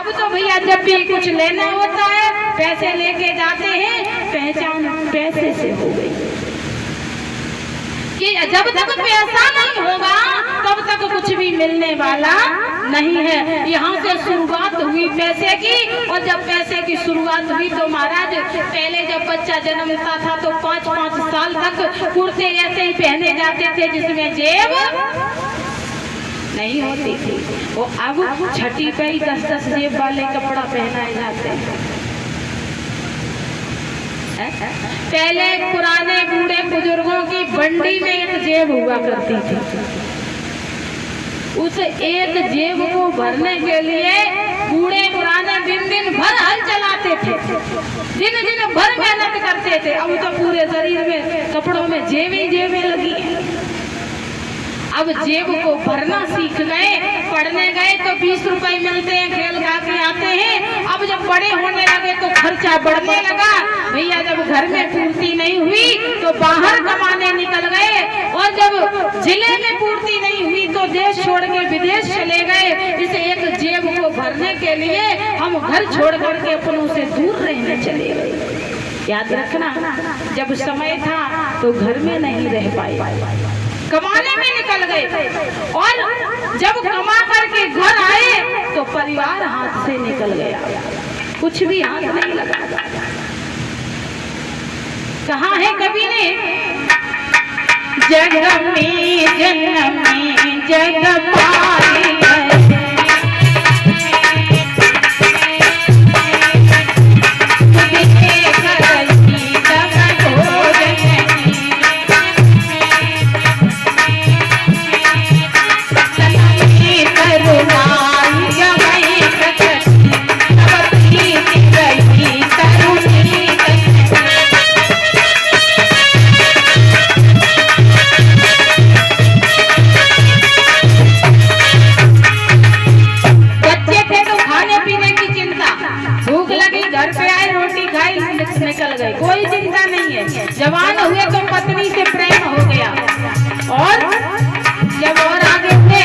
अब तो भैया जब भी कुछ लेना होता है पैसे लेके जाते हैं, पहचान पैसे से हो गई कि जब तक पैसा नहीं होगा तब तक कुछ भी मिलने वाला नहीं है। यहाँ से शुरुआत हुई पैसे की, और जब पैसे की शुरुआत हुई तो महाराज पहले जब बच्चा जन्मता था तो 5-5 साल तक कुर्ते ऐसे ही पहने जाते थे जिसमें जेब नहीं होती थी। वो अब छठी पे ही 10-10 जेब वाले कपड़ा पहनाए जाते हैं। पहले पुराने बूढ़े बुजुर्गों की बंडी में एक जेब हुआ करती थी, उस एक जेब को भरने के लिए बूढ़े पुराने दिन भर हल चलाते थे, दिन भर मेहनत करते थे। अब तो पूरे शरीर में कपड़ों में जेबें लगी हैं। अब जेब को भरना सीख गए, पढ़ने गए तो 20 रुपए मिलते हैं, खेल खा के आते हैं। अब जब बड़े होने लगे तो खर्चा बढ़ने लगा। भैया जब घर में पूर्ति नहीं हुई तो बाहर कमाने निकल गए, और जब जिले में पूर्ति नहीं हुई तो देश छोड़ के विदेश चले गए। इस एक जेब को भरने के लिए हम घर छोड़ करके अपनों से दूर रहने चले गए। याद रखना, जब समय था तो घर में नहीं रह पाए, कमाने में निकल गए, और जब कमा करके घर आए तो परिवार हाथ से निकल गया, कुछ भी हाथ नहीं लगा। कहा है कवि ने, जग में जन्म में जग पाई है, निकल गए, कोई चिंता नहीं है। जवान हुए तो पत्नी से प्रेम हो गया, और जब और आगे थे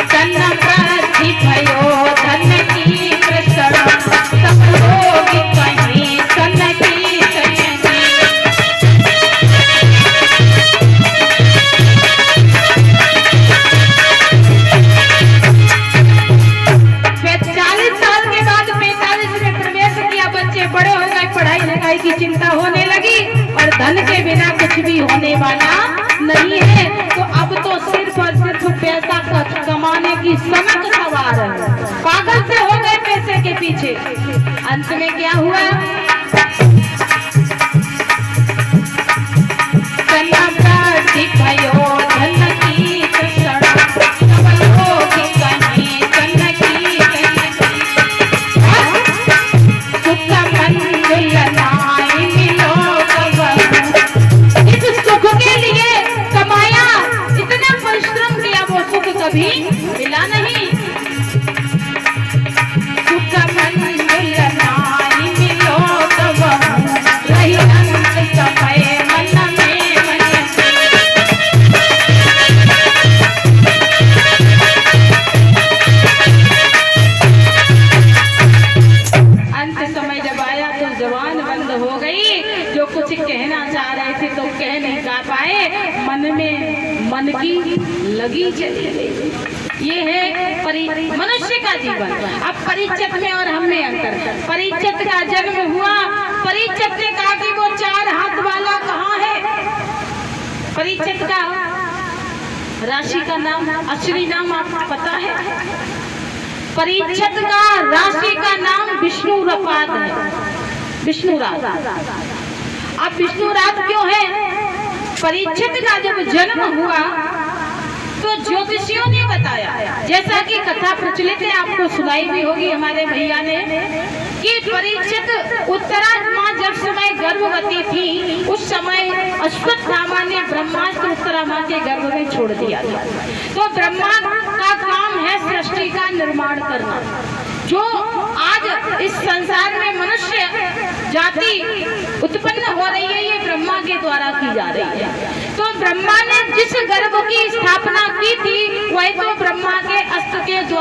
धन की कृष्ण सब लोग कहीं सन की बड़े हो गए, पढ़ाई लिखाई की चिंता होने लगी, और धन के बिना कुछ भी होने वाला नहीं है। तो अब तो सिर्फ और सिर्फ पैसा कमाने की समझ सवार है, पागल से हो गए पैसे के पीछे। अंत में क्या हुआ, कभी मिला नहीं। मिलो तब रही अंत समय मन में अंत समय जब आया तो जबान बंद हो गई। जो कुछ कहना चाह रहे थे तो कह नहीं गा पाए, मन की लगी चली गई। ये है मनुष्य का जीवन। अब परिचित में और हम में अंतर। परिचित का जन्म हुआ, परिचित ने कहा कि वो 4 हाथ वाला कहाँ है। परिचित का राशि का नाम, असली नाम आपको पता है? परिचित का राशि का नाम विष्णुरात है, विष्णुरात। अब विष्णुरात क्यों है? परिचित का जब जन्म हुआ तो ज्योतिषियों ने बताया, जैसा कि कथा प्रचलित है, आपको सुनाई भी होगी हमारे भैया ने, कि परीक्षित उत्तरात्मा जब समय गर्भवती थी उस समय अश्वत्थामा ने ब्रह्मास्त्र उत्तरामा के गर्भ में छोड़ दिया था। तो ब्रह्मा का काम है सृष्टि का निर्माण करना। जो आज इस संसार में मनुष्य जाति उत्पन्न हो रही है ये ब्रह्मा के द्वारा की जा रही है। तो ब्रह्मा ने जिस गर्भ की स्थापना की थी वही तो ब्रह्मा के अस्त्र के द्वारा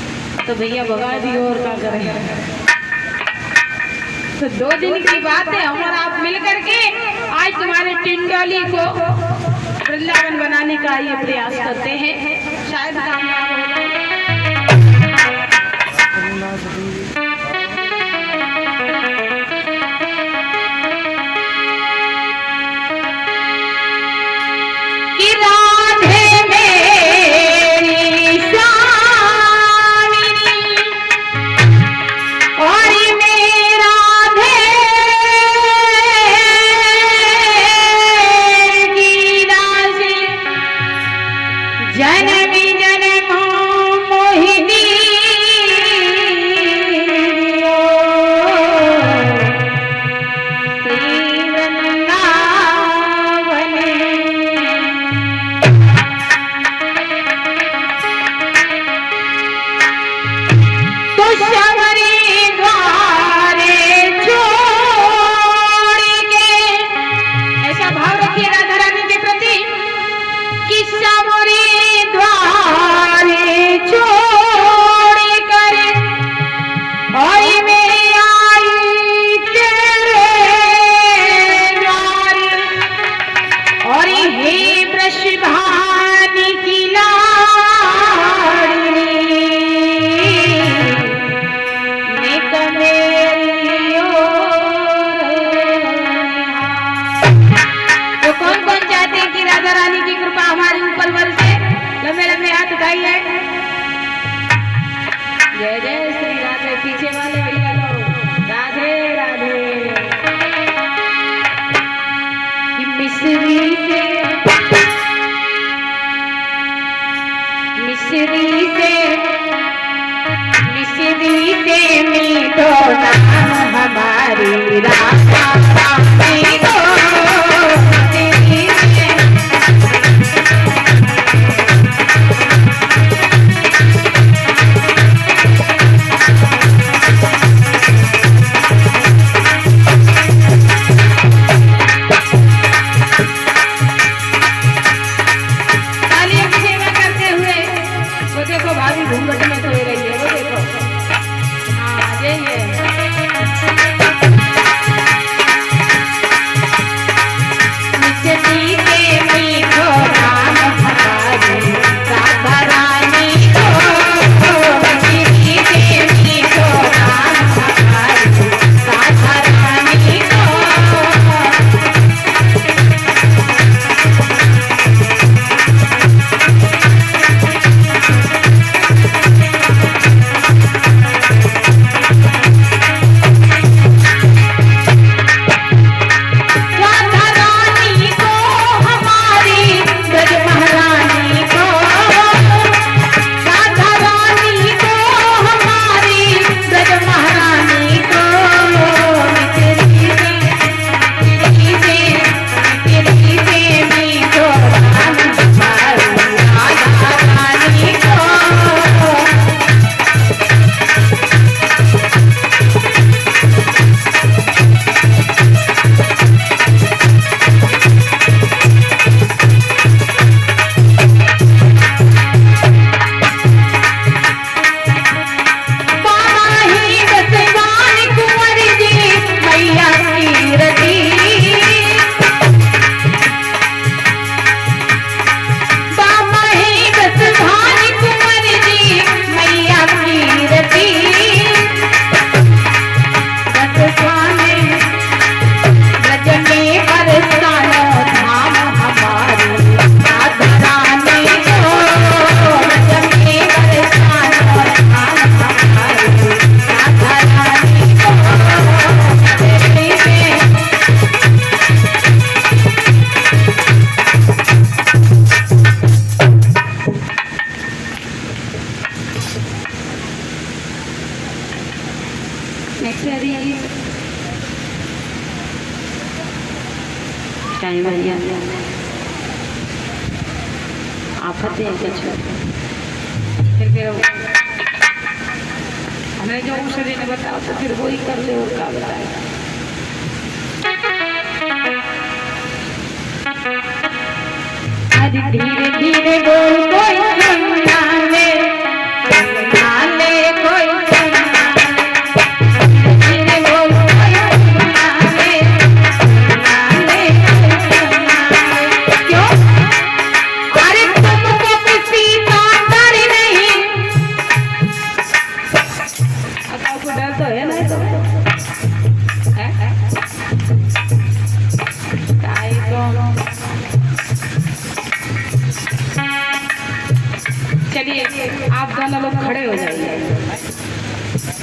तो भैया भगा दी और क्या करें। तो 2 दिन की बात है, हम और आप मिल करके आज तुम्हारे टिंडोली को वृंदावन बनाने का ये प्रयास करते हैं, शायद कामयाब होगा। जय जय श्री राधे। पीछे वाले भैया लोग राधे राधे। मिश्री से मीठो नाम हमारी राधा मीठो। आफत है कुछ फिर हमें जो शरीर ने बताया तो फिर वही कर ले और क्या बताए। धीरे धीरे बोल कोई सुनना ले आप दोनों लोग खड़े हो जाइए,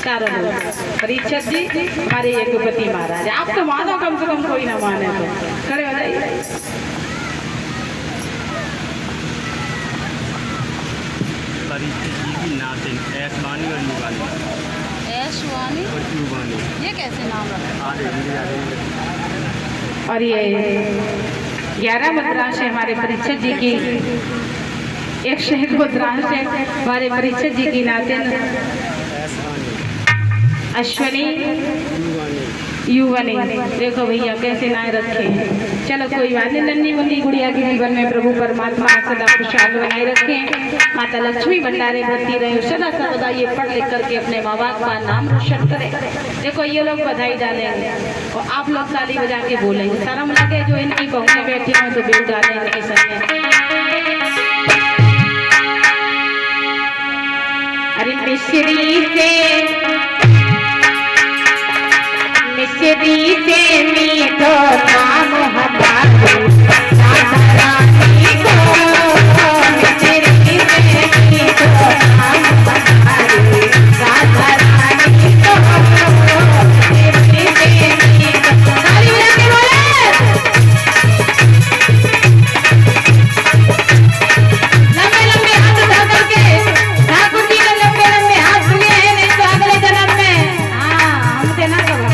चारों लोग। परीक्षित जी, हमारे यज्ञपति महाराज, आप तो मानो, कम से कम कोई ना माने तो खड़े हो जाइए। परीक्षित जी की नातिन ऐशवानी और युवानी। ऐशवानी और युवानी, ये कैसे नाम रखा? और ये 11 मुद्रांश है हमारे परीक्षित जी की, 101 मुद्रांश है हमारे परीक्षित जी की नातिन अश्वनी युवनी। देखो भैया कैसे नाम रखे हैं। चलो कोई बात नहीं, नन्ही मुन्नी गुड़िया के जीवन में प्रभु परमात्मा सदा खुशहाल बनाए रखें। माता लक्ष्मी भंडारे भरती रहे, सदा सर्वदा ये पढ़ लिख करके अपने माँ बाप का नाम रोशन करें। देखो ये लोग बधाई डालेंगे और आप लोग ताली बजा के बोलेंगे। शर्म लगे जो इनकी बहू में बैठी हो तो बेल डालें इनके सामने। अरे मिश्री से मीठो नाम हमारे राधा रानी को, मिश्री से मीठो नाम हमारे राधा रानी को, मिश्री से मीठो। ताली बजा के बोले, लंबे लंबे हाथ उठा करके ठाकुर जी ने लंबे लंबे हाथ लिए हैं, नहीं तो अगले जन्म में हमसे ना करो।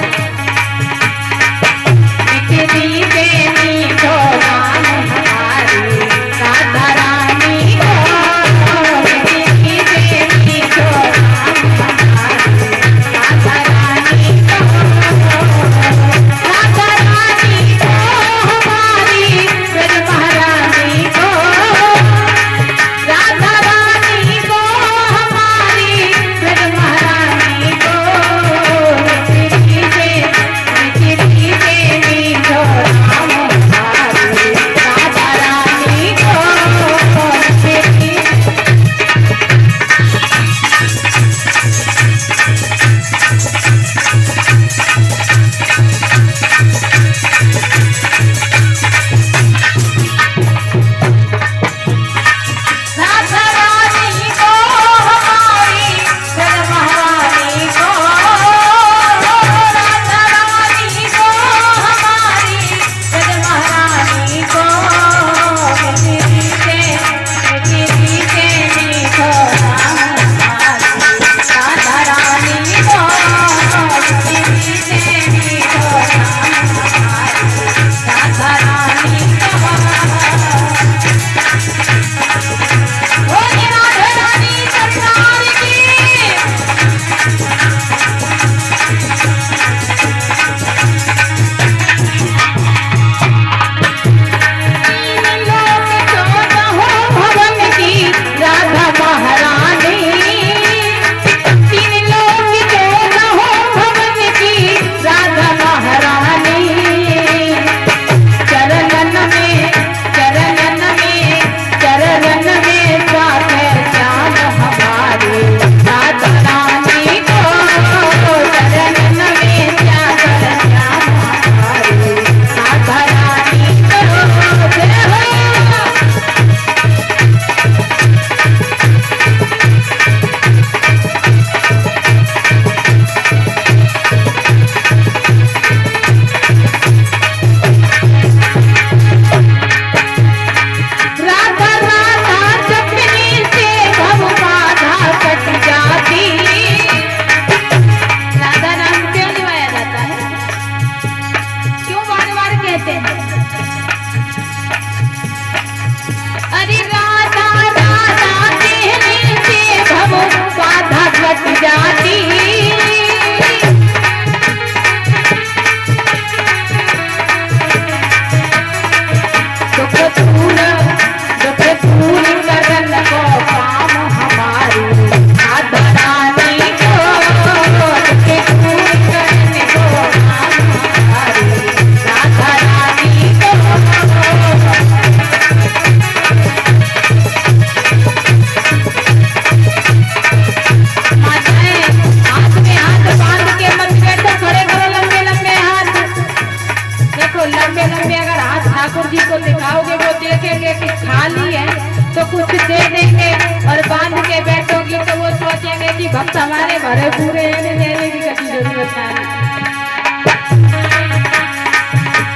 जी भक्त हमारे भरे पूरे हैं, देने की कभी जरूरत नहीं।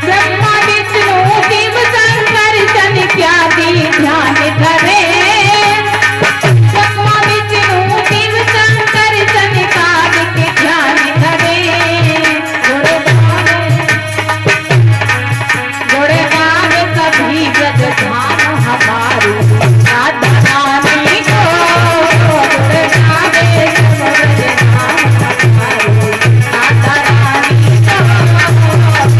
ब्रह्मा विष्णु शिव शंकर सन क्या दी ध्यान धरे, ब्रह्मा विष्णु शिव शंकर सन का ध्यान धरे। गोड़े गावे सभी व्रत धाम हमारो राधा रानी को, गोड़े गावे सब व्रत धाम हमारो राधा रानी को,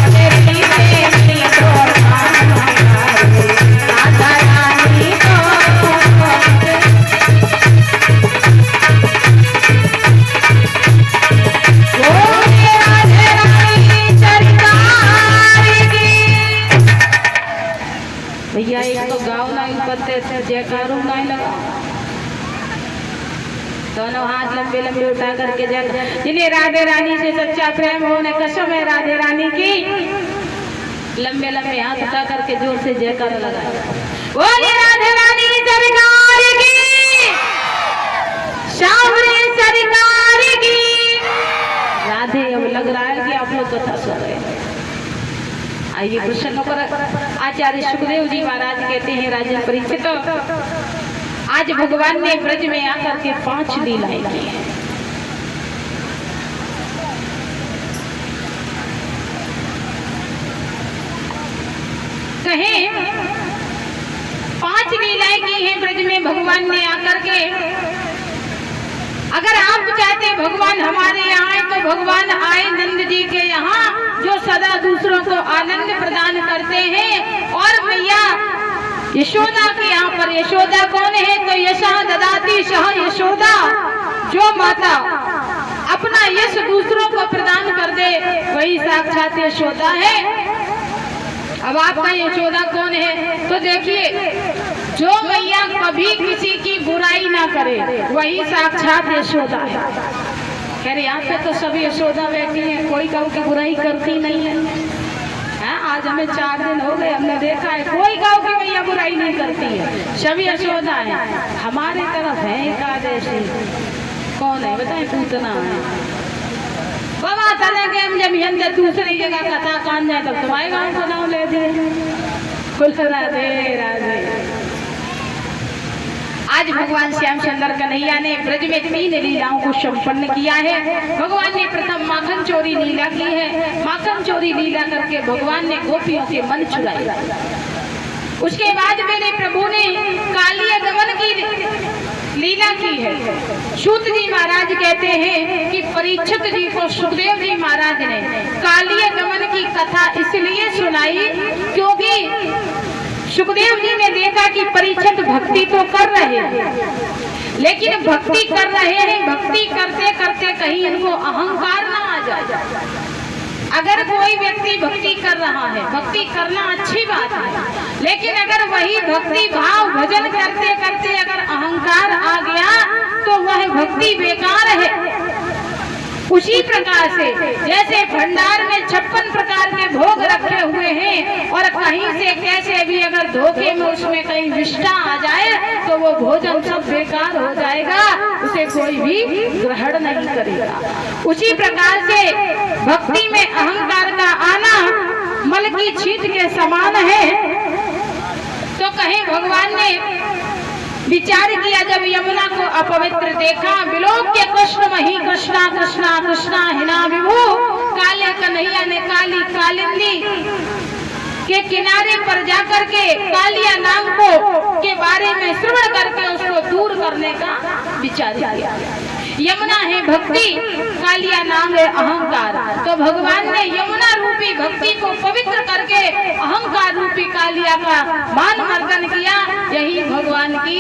तेरी देवी को धाम हमारो राधा रानी को। बोले राधे रानी सरकार की। भैया एक तो गाँव नहीं करते थे, जयकारू नहीं लगा, दोनों हाथ लंबे लंबे उठा करके जय। जिन्हें राधे रानी से सच्चा प्रेम हो, उन्हें कसम है राधे रानी की, लंबे लंबे हाथ उठा करके जोर से जयकार लगा। बोले राधे रानी सरकार की, शावरी सरकार की। राधे अब लग रहा है कि आप लोग कथा सुन रहे हैं। आइए प्रश्नों पर आचार्य सुखदेव जी महाराज कहते हैं, राजन परीक्षित, आज भगवान ने ब्रज में आकर के 5 लीलाएं की हैं। कहें 5 लीलाएं की हैं ब्रज में भगवान ने आकर के। अगर आप चाहते भगवान हमारे यहाँ आए तो भगवान आए नंद जी के यहाँ, जो सदा दूसरों को आनंद प्रदान करते हैं। और मैया यशोदा के यहाँ पर, यशोदा कौन है तो यशा ददाती सह यशोदा, जो माता अपना यश दूसरों को प्रदान कर दे वही साक्षात यशोदा है। अब आपका यशोदा कौन है तो देखिए, जो मैया कभी किसी की बुराई ना करे वही साक्षात यशोदा है। खैर यहाँ पे तो सभी यशोदा बैठी हैं, कोई गौ की बुराई करती नहीं है। आज हमें 4 दिन हो गए, हमने देखा है कोई गौ की मैया बुराई नहीं करती है, सभी यशोदा है। हमारी तरफ है एकादशी, कौन है बताए, पूतना है। बाबा चले गए हम जब यंत्र दूसरी जगह कथा कान जाए तब तुम्हारे गाँव का नाम ले दे। राधे राधे। आज भगवान श्याम सुंदर कन्हैया ने ब्रज में 3 लीलाओं को संपन्न किया है। भगवान ने प्रथम माखन चोरी लीला की है। माखन चोरी लीला करके भगवान ने गोपियों के मन चुराए। उसके बाद मेरे प्रभु ने कालिया गमन की लीला की है। सूत जी महाराज कहते हैं कि परीक्षित जी को सुखदेव जी महाराज ने कालिया गमन की कथा इसलिए सुनाई क्योंकि सुखदेव जी ने देखा कि परीक्षित भक्ति तो कर रहे हैं, लेकिन भक्ति कर रहे हैं, भक्ति करते करते कहीं इनको अहंकार ना आ जाए। अगर कोई व्यक्ति भक्ति कर रहा है, भक्ति करना अच्छी बात है, लेकिन अगर वही भक्ति भाव भजन करते करते अगर अहंकार आ गया तो वह भक्ति बेकार है। उसी प्रकार से जैसे भंडार में 56 प्रकार के भोग रखे हुए हैं और कहीं से कैसे भी अगर धोखे में उसमें कहीं विष्ठा आ जाए तो वो भोजन सब बेकार हो जाएगा, उसे कोई भी ग्रहण नहीं करेगा। उसी प्रकार से भक्ति में अहंकार का आना मल की छींट के समान है। तो कहीं भगवान ने विचार किया, जब यमुना को अपवित्र देखा, विलोक्य कृष्ण मही कृष्णा कृष्णा कृष्णा हिना विभु, काले कन्हैया ने काली कालिंदी के किनारे पर जाकर के कालिया नाम को के बारे में श्रवण करके उसको दूर करने का विचार किया। यमुना है भक्ति, कालिया नाम है अहंकार। तो भगवान ने यमुना रूपी भक्ति को पवित्र करके अहंकार रूपी कालिया का मान मर्दन किया। यही भगवान की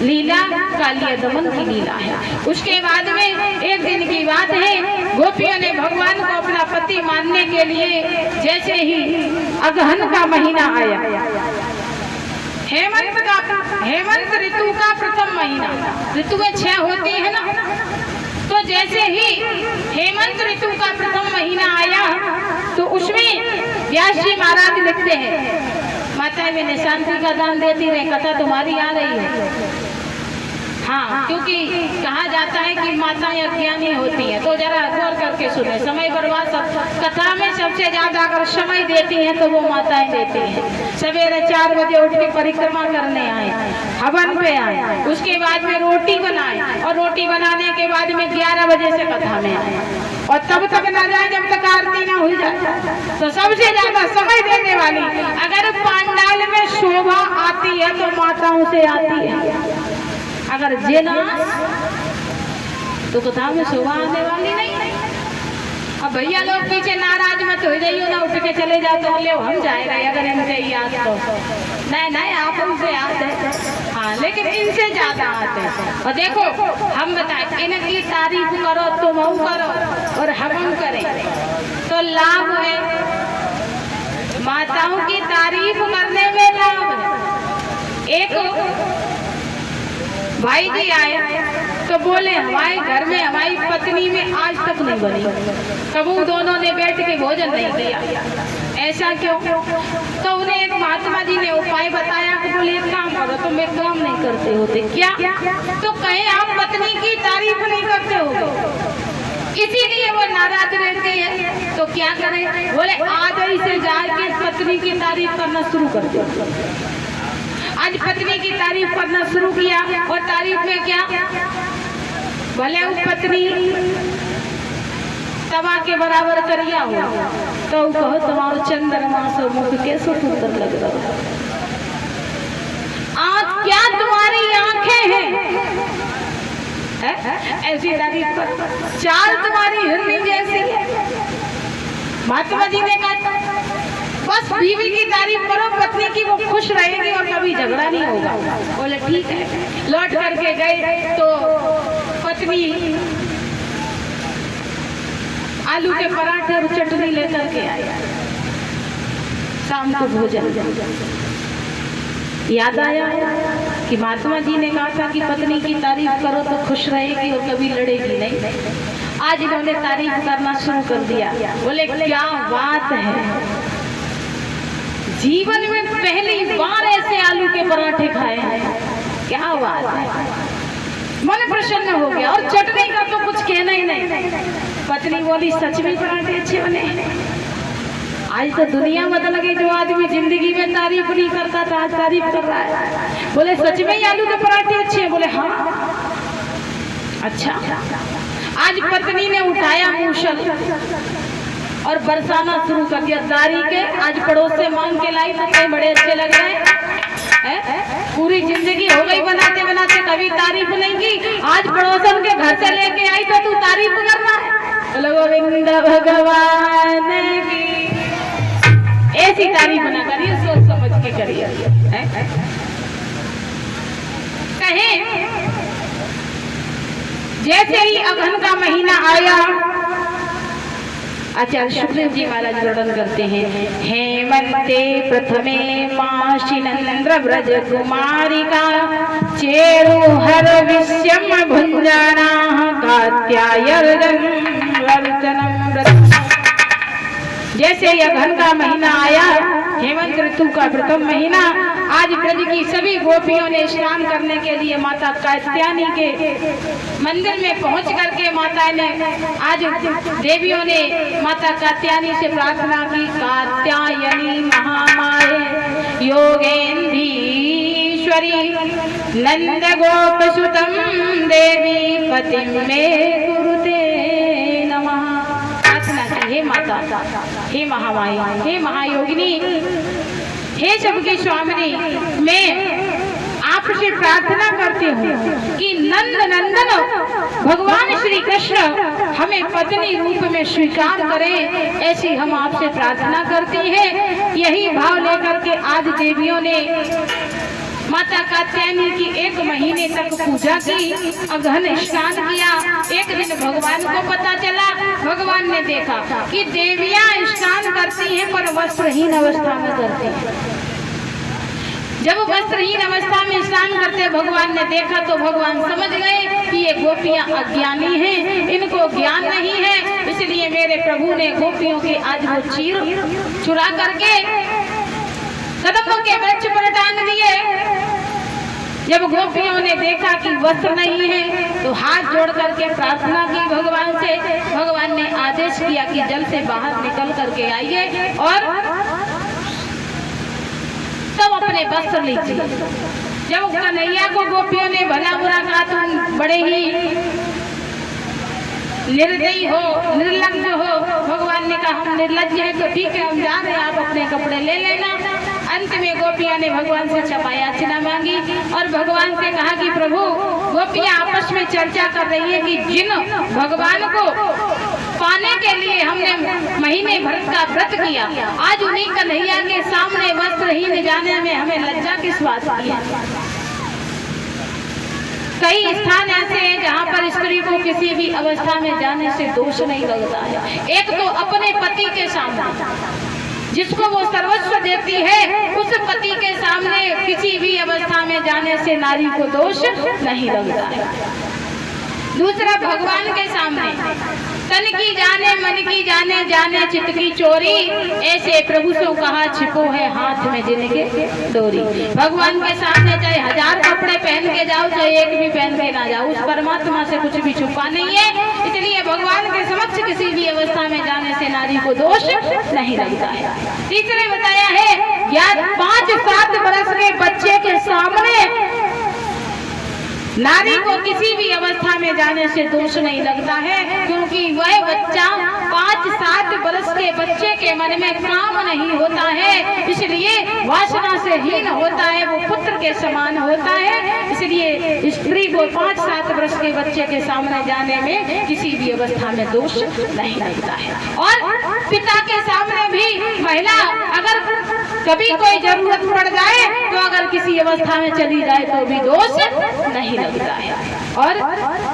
लीला कालिया दमन की लीला है। उसके बाद में एक दिन की बात है, गोपियों ने भगवान को अपना पति मानने के लिए जैसे ही अगहन का महीना आया, हेमंत ऋतु का प्रथम महीना, ऋतुएं 6 होती है ना, तो जैसे ही हेमंत ऋतु का प्रथम महीना आया तो उसमें व्यास जी महाराज लिखते हैं, माता मैंने शांति का दान देती रहे, कथा तुम्हारी आ रही है। हाँ, क्योंकि कहा जाता जाता है कि माताएं अज्ञानी होती हैं, तो जरा गौर करके सुने। समय बर्बाद कथा में सबसे ज्यादा अगर समय देती हैं तो वो माताएं देती हैं। सवेरे 4 बजे उठ के परिक्रमा करने आए, हवन पे आए, उसके बाद में रोटी बनाए और रोटी बनाने के बाद में 11 बजे से कथा में आए और तब तक ना जाए जब तक आरती ना हो जाए। तो सबसे ज्यादा समय देने वाली अगर पांडाल में शोभा आती है तो माताओं से आती है। अगर जेना तो कथा में शोभा आने वाली नहीं। अब भैया लोग पीछे नाराज मत हो जाइयो ना, उठ के चले जाओ तो ले हम जाएगा अगर इनसे याद तो नहीं आप उनसे याद है, हाँ लेकिन इनसे ज्यादा आते हैं। और देखो हम बताए इनकी तारीफ करो तुम करो और हम करें तो लाभ है। माताओं की तारीफ करने में लाभ है। एक भाई जी आए तो बोले हमारे घर में हमारी पत्नी में आज तक नहीं बनी, कबू दोनों ने बैठ के भोजन नहीं किया, ऐसा क्यों? तो उन्हें एक महात्मा जी ने उपाय बताया कि बोले एक काम करो, तुम एक काम नहीं करते होते क्या? तो कहे आप पत्नी की तारीफ नहीं करते हो, इसीलिए वो नाराज रहते हैं। तो क्या करें? बोले आज ही से जाके पत्नी की तारीफ करना शुरू कर दो। आज पत्नी की तारीफ करना शुरू किया और तारीफ में क्या, भले वो पत्नी तवा के बराबर करिया हो तो कहो तुम्हारा चंद्रमा से मुख कैसे सुंदर लग रहा है, आँख क्या तुम्हारी आंखें हैं, ऐसी तारीफ कर, चाल तुम्हारी हिरनी जैसी है। महात्मा जी ने कहा बस बीवी की तारीफ करो, पत्नी की, वो खुश रहेगी और कभी झगड़ा नहीं होगा। बोले ठीक है। लौट करके गए तो पत्नी आलू के पराठे और चटनी लेकर के आई। शाम को भोजन याद आया कि महात्मा जी ने कहा था कि पत्नी की तारीफ करो तो खुश रहेगी और कभी लड़ेगी नहीं। आज इन्होंने तारीफ करना शुरू कर दिया। बोले क्या बात है, जीवन में पहली बार ऐसे आलू के पराठे खाए हैं, क्या बात है। मन प्रसन्न हो गया और चटनी का तो कुछ कहना ही नहीं। पत्नी बोली सच में पराठे अच्छे बने हैं। आज तो दुनिया बदल गई, जो आदमी जिंदगी में तारीफ नहीं करता था आज तारीफ कर रहा है। बोले सच में आलू के पराठे अच्छे हैं? बोले हाँ। अच्छा, आज पत्नी ने उठाया मूसल और बरसाना शुरू कर दिया दारी के। आज पड़ोस से मांग के लाई तो कई बड़े अच्छे लग रहे हैं। पूरी जिंदगी हो गई बनाते बनाते, कभी तारीफ नहीं की, आज पड़ोसन के घर से लेके आई तो तू तारीफ कर रहा है। बोलो गोविंद भगवान की, ऐसी तारीफ ना करिए, सोच समझ के करिए। कहें जैसे ही अगहन का महीना आया, आचार्य सुखदेव जी महाराज वर्णन करते हैं, हेमंते प्रथमे मासी नंद्र ब्रज कुमारिका चेरु हर विश्यम भुंजाना कात्यायर्जन वर्तनम व्रत। जैसे अगहन का महीना आया, हेमंत ऋतु का प्रथम महीना, आज ब्रज की सभी गोपियों ने स्नान करने के लिए माता कात्यायनी के मंदिर में पहुंच करके माता ने, आज देवियों ने माता कात्यायनी से प्रार्थना की, कात्यायनी महामाये योगेंधीश्वरी नंद गोपसुतम देवी पतिं मे कुरुते नमः। प्रार्थना की, हे माता, हे महामाई, हे महायोगिनी, हे सबकी स्वामिनी, मैं आपसे प्रार्थना करती हूँ कि नंद नंदन भगवान श्री कृष्ण हमें पत्नी रूप में स्वीकार करें, ऐसी हम आपसे प्रार्थना करती हैं। यही भाव लेकर के आज देवियों ने माता कात्यायनी की 1 महीने तक पूजा की, अगहन स्नान किया। एक दिन भगवान को पता चला, भगवान ने देखा कि देवियां स्नान करती हैं पर वस्त्रहीन अवस्था में करती हैं। जब वस्त्रहीन अवस्था में स्नान करते भगवान ने देखा तो भगवान समझ गए कि ये गोपियां अज्ञानी हैं, इनको ज्ञान नहीं है, इसलिए मेरे प्रभु ने गोपियों के आज वो चीर चुरा करके कदम्बों के वृक्ष पर टांग दिए। जब गोपियों ने देखा कि वस्त्र नहीं है तो हाथ जोड़ करके प्रार्थना की भगवान से। भगवान ने आदेश किया कि जल से बाहर निकल करके आइए और तब अपने वस्त्र लीजिए। जब कन्हैया को गोपियों ने भला बुरा कहा, तुम बड़े ही निर्दयी हो, निर्लज्ज हो। भगवान ने कहा हम निर्लज्ज हैं तो ठीक है, हम जा रहे हैं, आप अपने कपड़े ले लेना। अंत में गोपियां ने भगवान से क्षमा याचना मांगी और भगवान से कहा कि प्रभु, गोपियां आपस में चर्चा कर रही है कि जिन भगवान को पाने के लिए हमने महीने भर का व्रत किया, आज उन्हीं कन्हैया के सामने वस्त्रहीन जाने में हमें लज्जा किस बात की है। कई स्थान ऐसे हैं जहाँ पर स्त्री को किसी भी अवस्था में जाने से दोष नहीं लगता है। एक तो अपने पति के सामने, जिसको वो सर्वस्व देती है, उस पति के सामने किसी भी अवस्था में जाने से नारी को दोष नहीं लगता है। दूसरा, भगवान के सामने तन की जाने मन की जाने, जाने चित्त की चोरी, ऐसे प्रभु से कहा छिपो है हाथ में जिनके डोरी। भगवान के सामने चाहे 1000 कपड़े पहन के जाओ, चाहे एक भी पहन के ना जाओ, उस परमात्मा से कुछ भी छुपा नहीं है। इसलिए भगवान के समक्ष किसी भी अवस्था में जाने से नारी को दोष नहीं लगता है। तीसरे बताया है, या 5-7 वर्ष के बच्चे के सामने नारी को किसी भी अवस्था में जाने से दोष नहीं लगता है, क्योंकि वह बच्चा 5-7 वर्ष के बच्चे के मन में काम नहीं होता है, इसलिए वासना से हीन होता है, वो पुत्र के समान होता है। इसलिए स्त्री को 5-7 वर्ष के बच्चे के सामने जाने में किसी भी अवस्था में दोष नहीं लगता है। और पिता के सामने भी महिला अगर कभी कोई जरूरत पड़ जाए तो अगर किसी अवस्था में चली जाए तो भी दोष नहीं लगता है। और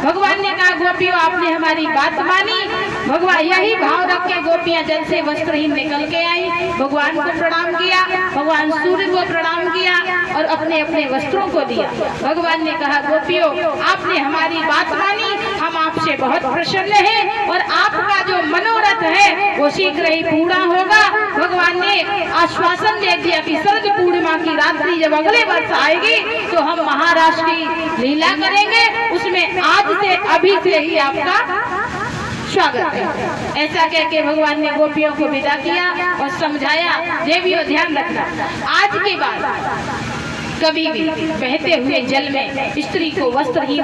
भगवान ने कहा गोपियों, आपने हमारी बात मानी। भगवान यही भाव रख के गोपियां जल से वस्त्रहीन निकल के आई, भगवान को प्रणाम किया, भगवान सूर्य को प्रणाम किया और अपने अपने वस्त्रों को दिया। भगवान ने कहा गोपियों, आपने हमारी बात मानी, हम आपसे बहुत प्रसन्न हैं और आपका जो मनोरथ है वो शीघ्र ही पूरा होगा। भगवान ने आश्वासन दे दिया कि शरद पूर्णिमा की रात्रि जब अगले वर्ष आएगी तो हम महाराष्ट्र की लीला करेंगे, उसमें आज से अभी से ही आपका स्वागत है। ऐसा कह के भगवान ने गोपियों को विदा किया और समझाया, देवियों ध्यान रखना, आज के बाद कभी भी बहते हुए जल में स्त्री को वस्त्रहीन